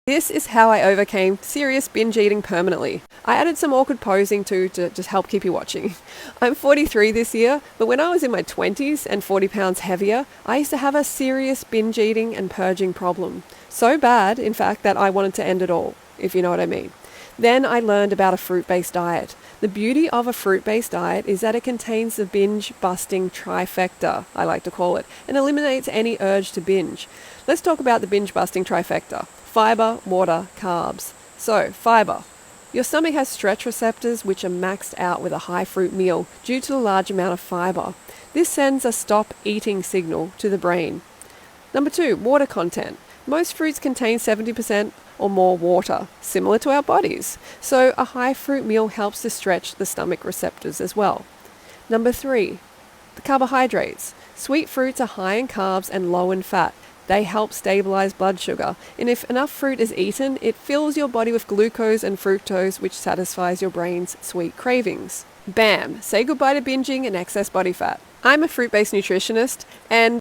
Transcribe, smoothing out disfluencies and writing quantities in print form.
This is how I overcame serious binge eating permanently. I added some awkward posing too to just help keep you watching. I'm 43 this year, but when I was in my 20s and 40 pounds heavier, I used to have a serious binge eating and purging problem. So bad, in fact, that I wanted to end it all, if you know what I mean. Then I learned about a fruit-based diet. The beauty of a fruit-based diet is that it contains the binge-busting trifecta, I like to call it, and eliminates any urge to binge. Let's talk about the binge-busting trifecta. Fiber, water, carbs. So, fiber. Your stomach has stretch receptors which are maxed out with a high fruit meal due to the large amount of fiber. This sends a stop eating signal to the brain. Number 2, water content. Most fruits contain 70% or more water, similar to our bodies. So a high fruit meal helps to stretch the stomach receptors as well. Number 3, the carbohydrates. Sweet fruits are high in carbs and low in fat. They help stabilize blood sugar, and if enough fruit is eaten, it fills your body with glucose and fructose, which satisfies your brain's sweet cravings. Bam! Say goodbye to binging and excess body fat. I'm a fruit-based nutritionist, and